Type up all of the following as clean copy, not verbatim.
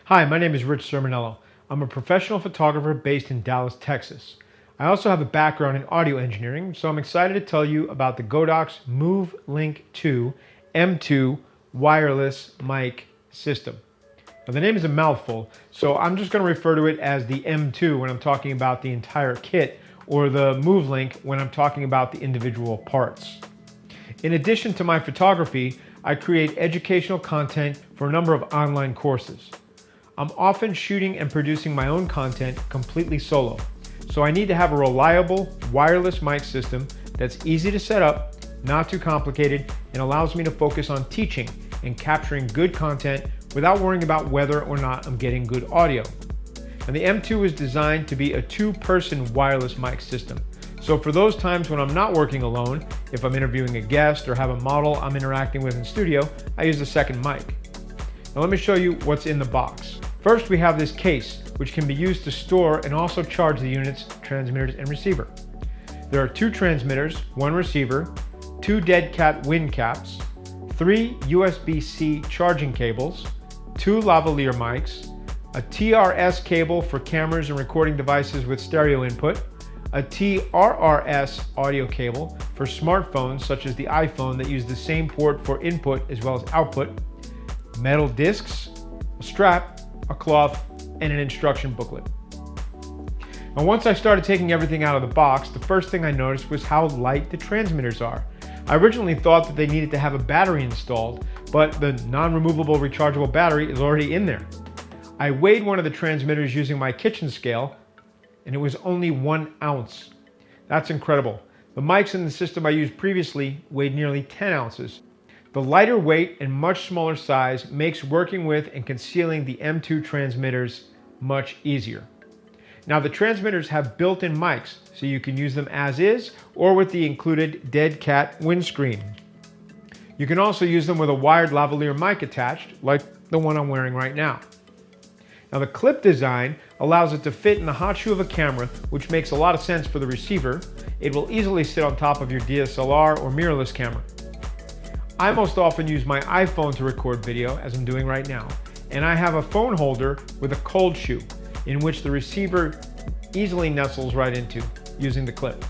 Hi, my name is Rich Sermonello. I'm a professional photographer based in Dallas, Texas. I also have a background in audio engineering, so I'm excited to tell you about the Godox MoveLink II M2 wireless mic system. Now, the name is a mouthful, so I'm just going to refer to it as the M2 when I'm talking about the entire kit, or the MoveLink when I'm talking about the individual parts. In addition to my photography, I create educational content for a number of online courses. I'm often shooting and producing my own content completely solo, so I need to have a reliable wireless mic system that's easy to set up, not too complicated, and allows me to focus on teaching and capturing good content without worrying about whether or not I'm getting good audio. And the M2 is designed to be a two-person wireless mic system. So for those times when I'm not working alone, if I'm interviewing a guest or have a model I'm interacting with in studio, I use a second mic. Now let me show you what's in the box. First, we have this case, which can be used to store and also charge the unit's transmitters and receiver. There are two transmitters, one receiver, two dead cat wind caps, three USB-C charging cables, two lavalier mics, a TRS cable for cameras and recording devices with stereo input, a TRRS audio cable for smartphones such as the iPhone that use the same port for input as well as output, metal discs, a strap, a cloth, and an instruction booklet. Now, once I started taking everything out of the box, the first thing I noticed was how light the transmitters are. I originally thought that they needed to have a battery installed, but the non-removable rechargeable battery is already in there. I weighed one of the transmitters using my kitchen scale, and it was only 1 ounce. That's incredible. The mics in the system I used previously weighed nearly 10 ounces. The lighter weight and much smaller size makes working with and concealing the M2 transmitters much easier. Now, the transmitters have built-in mics, so you can use them as is or with the included dead cat windscreen. You can also use them with a wired lavalier mic attached, like the one I'm wearing right now. Now, the clip design allows it to fit in the hot shoe of a camera, which makes a lot of sense for the receiver. It will easily sit on top of your DSLR or mirrorless camera. I most often use my iPhone to record video, as I'm doing right now, and I have a phone holder with a cold shoe, in which the receiver easily nestles right into using the clip.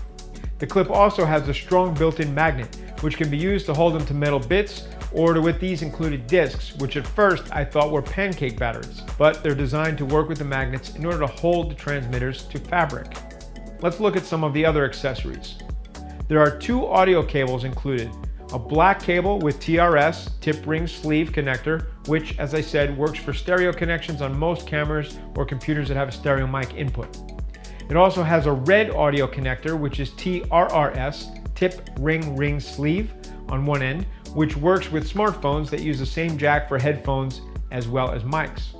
The clip also has a strong built-in magnet, which can be used to hold them to metal bits or with these included discs, which at first I thought were pancake batteries, but they're designed to work with the magnets in order to hold the transmitters to fabric. Let's look at some of the other accessories. There are two audio cables included, a black cable with TRS tip ring sleeve connector, which, as I said, works for stereo connections on most cameras or computers that have a stereo mic input. It also has a red audio connector, which is TRRS tip ring sleeve on one end, which works with smartphones that use the same jack for headphones as well as mics.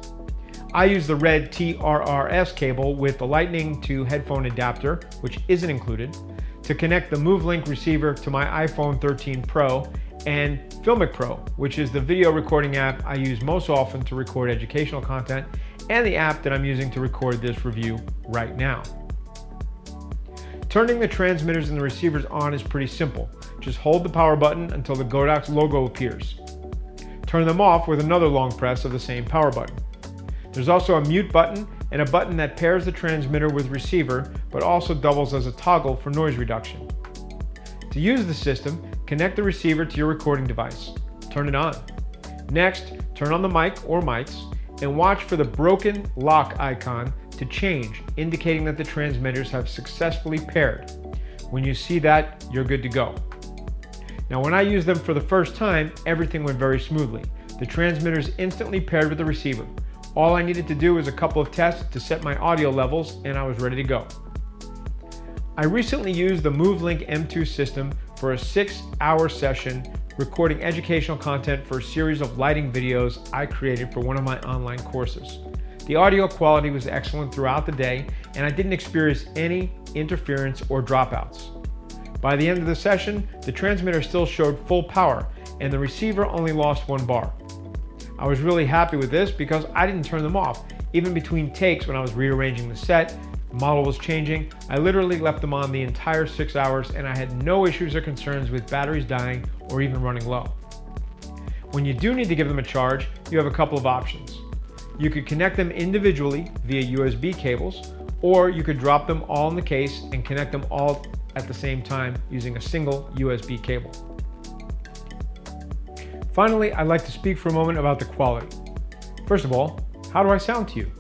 I use the red TRRS cable with the lightning to headphone adapter, which isn't included, to connect the MoveLink receiver to my iPhone 13 Pro and Filmic Pro, which is the video recording app I use most often to record educational content and the app that I'm using to record this review right now. Turning the transmitters and the receivers on is pretty simple. Just hold the power button until the Godox logo appears. Turn them off with another long press of the same power button. There's also a mute button and a button that pairs the transmitter with receiver, but also doubles as a toggle for noise reduction. To use the system, connect the receiver to your recording device. Turn it on. Next, turn on the mic or mics and watch for the broken lock icon to change, indicating that the transmitters have successfully paired. When you see that, you're good to go. Now, when I used them for the first time, everything went very smoothly. The transmitters instantly paired with the receiver. All I needed to do was a couple of tests to set my audio levels, and I was ready to go. I recently used the MoveLinkIIM2 system for a 6-hour session recording educational content for a series of lighting videos I created for one of my online courses. The audio quality was excellent throughout the day, and I didn't experience any interference or dropouts. By the end of the session, the transmitter still showed full power, and the receiver only lost 1 bar. I was really happy with this because I didn't turn them off. Even between takes when I was rearranging the set, the model was changing, I literally left them on the entire 6 hours, and I had no issues or concerns with batteries dying or even running low. When you do need to give them a charge, you have a couple of options. You could connect them individually via USB cables, or you could drop them all in the case and connect them all at the same time using a single USB cable. Finally, I'd like to speak for a moment about the quality. First of all, how do I sound to you?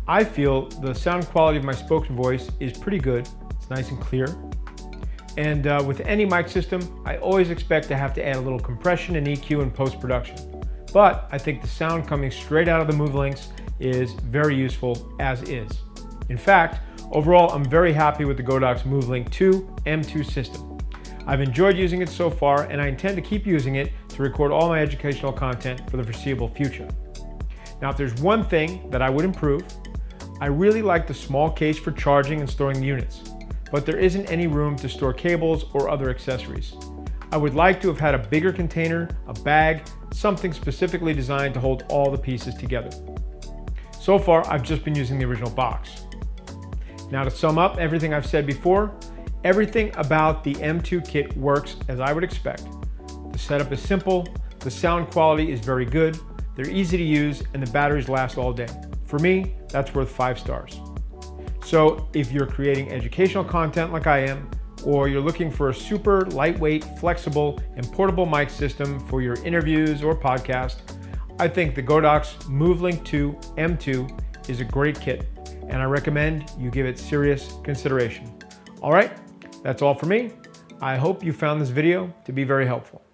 I feel the sound quality of my spoken voice is pretty good. It's nice and clear. And with any mic system, I always expect to have to add a little compression and EQ in post-production. But I think the sound coming straight out of the MoveLinks is very useful as is. In fact, overall, I'm very happy with the Godox MoveLink II M2 system. I've enjoyed using it so far, and I intend to keep using it to record all my educational content for the foreseeable future. Now, if there's one thing that I would improve, I really like the small case for charging and storing the units, but there isn't any room to store cables or other accessories. I would like to have had a bigger container, a bag, something specifically designed to hold all the pieces together. So far, I've just been using the original box. Now, to sum up everything I've said before, everything about the M2 kit works as I would expect. The setup is simple, the sound quality is very good, they're easy to use, and the batteries last all day. For me, that's worth 5 stars. So if you're creating educational content like I am, or you're looking for a super lightweight, flexible, and portable mic system for your interviews or podcast, I think the Godox MoveLink II M2 is a great kit, and I recommend you give it serious consideration. All right, that's all for me. I hope you found this video to be very helpful.